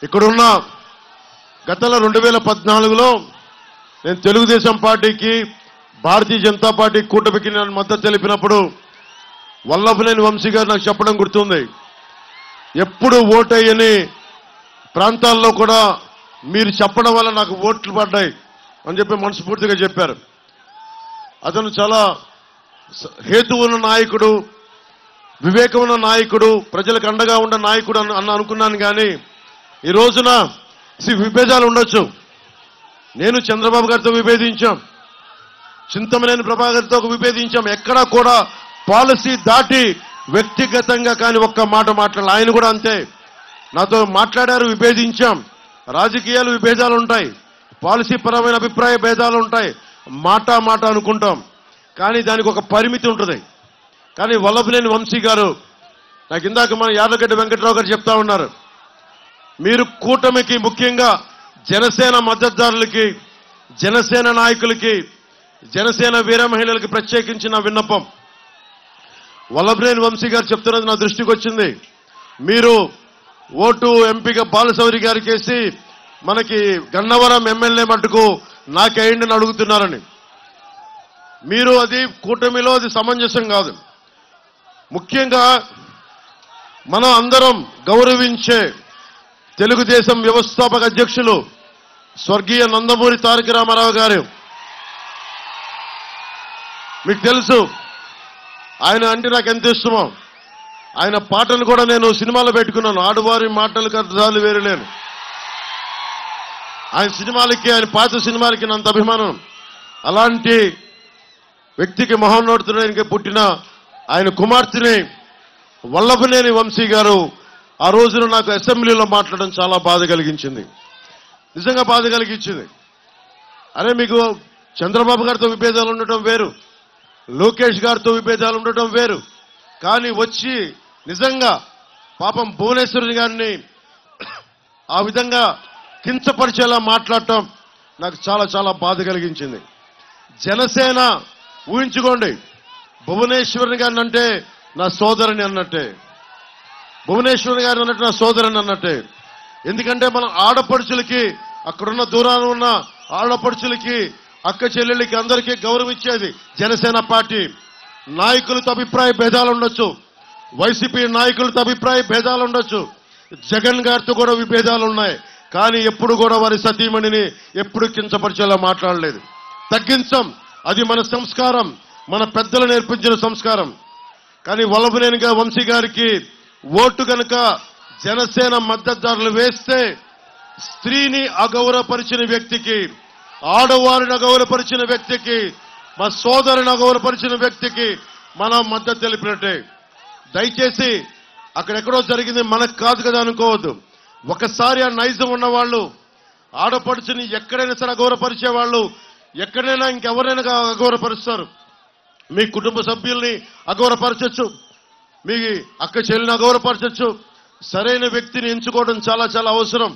ఇక్కడున్న గతంలో 2014లో నేను తెలుగుదేశం పార్టీకి భారతీయ జనతా పార్టీ కూటమికి నేను మద్దతు తెలిపినప్పుడు వల్లభనేని వంశీ గారు నాకు చెప్పడం గుర్తుంది. ఎప్పుడు ఓటయ్యని ప్రాంతాల్లో కూడా మీరు చెప్పడం వల్ల నాకు ఓట్లు పడ్డాయి అని చెప్పి మనస్ఫూర్తిగా చెప్పారు. అతను చాలా హేతు ఉన్న నాయకుడు, వివేకం ఉన్న నాయకుడు, ప్రజలకు అండగా ఉన్న నాయకుడు అనుకున్నాను. కానీ ఈ రోజున విభేదాలు ఉండొచ్చు. నేను చంద్రబాబు గారితో విభేదించాం, చింతమనేని ప్రభాకర్తో విభేదించాం. ఎక్కడా కూడా పాలసీ దాటి వ్యక్తిగతంగా కానీ ఒక్క మాట మాట్లాడాలి. ఆయన కూడా అంతే నాతో మాట్లాడారు, విభేదించాం. రాజకీయాలు విభేదాలు ఉంటాయి, పాలసీ పరమైన అభిప్రాయ భేదాలు ఉంటాయి, మాట అనుకుంటాం. కానీ దానికి ఒక పరిమితి ఉంటుంది. కానీ వల్లభనేని వంశీ గారు నాకు ఇందాక మన యార్లగడ్డ వెంకట్రావు గారు చెప్తా ఉన్నారు, మీరు కూటమికి ముఖ్యంగా జనసేన మద్దతుదారులకి, జనసేన నాయకులకి, జనసేన వీర మహిళలకి ప్రత్యేకించిన విన్నపం. వల్లభనేని వంశీ గారు చెప్తున్నది నా దృష్టికి వచ్చింది. మీరు ఓటు ఎంపీగా బాలశౌరి గారికి వేసి మనకి గన్నవరం ఎమ్మెల్యే మట్టుకు నాకేయండి అని అడుగుతున్నారని. మీరు అది కూటమిలో అది సమంజసం కాదు. ముఖ్యంగా మనం అందరం గౌరవించే తెలుగుదేశం వ్యవస్థాపక అధ్యక్షులు స్వర్గీయ నందమూరి తారక రామారావు గారు, మీకు తెలుసు ఆయన అంటే నాకు ఎంత ఇష్టమో. ఆయన పాటలు కూడా నేను సినిమాలో పెట్టుకున్నాను. ఆడవారి మాటలకు అర్థాలు వేరులేను. ఆయన సినిమాలకి, ఆయన పాత సినిమాలకి నంత అభిమానం. అలాంటి వ్యక్తికి మహోన్నతుడానికి పుట్టిన ఆయన కుమార్తెని వల్లభనేని వంశీ గారు ఆ రోజున నాకు అసెంబ్లీలో మాట్లాడడం చాలా బాధ కలిగించింది, నిజంగా బాధ కలిగించింది. అరే మీకు చంద్రబాబు గారితో విభేదాలు ఉండటం వేరు, లోకేష్ గారితో విభేదాలు ఉండటం వేరు, కానీ వచ్చి నిజంగా పాపం భువనేశ్వరి గారిని ఆ విధంగా కించపరిచేలా మాట్లాడటం నాకు చాలా చాలా బాధ కలిగించింది. జనసేన ఊహించుకోండి, భువనేశ్వరి గారిని అంటే నా సోదరుని అన్నట్టే, భువనేశ్వరి గారిని అన్నట్టు నా సోదరుని అన్నట్టే. ఎందుకంటే మన ఆడపడుచులకి, అక్కడున్న దూరాన ఉన్న ఆడపడుచులకి, అక్క చెల్లెళ్ళకి అందరికీ గౌరవం ఇచ్చేది జనసేన పార్టీ. నాయకులతో అభిప్రాయ భేదాలు ఉండొచ్చు, వైసీపీ నాయకులతో అభిప్రాయ భేదాలు ఉండొచ్చు, జగన్ గారితో కూడా విభేదాలు ఉన్నాయి. కానీ ఎప్పుడు కూడా వారి సతీమణిని ఎప్పుడు కించపరిచేలా మాట్లాడలేదు. తగ్గించం, అది మన సంస్కారం, మన పెద్దలు నేర్పించిన సంస్కారం. కానీ వల్లభనేని వంశీ గారికి ఓటు కనుక జనసేన మద్దతుదారులు వేస్తే స్త్రీని అగౌరవపరిచిన వ్యక్తికి, ఆడవారిని అగౌరవపరిచిన వ్యక్తికి, మా సోదరుని అగౌరవపరిచిన వ్యక్తికి మనం మద్దతు తెలిపినట్టే. దయచేసి అక్కడెక్కడో జరిగింది మనకు కాదు కదా అనుకోవద్దు. ఒకసారి ఆ నైజం ఉన్నవాళ్ళు, ఆడపడుచుని ఎక్కడైనా సరే అగౌరవపరిచే వాళ్ళు ఎక్కడైనా ఇంకెవరైనా అగౌరవపరుస్తారు. మీ కుటుంబ సభ్యుల్ని అగౌరవపరచచ్చు, మీ అక్క చెల్లిని అగౌరవపరచచ్చు. సరైన వ్యక్తిని ఎంచుకోవడం చాలా చాలా అవసరం.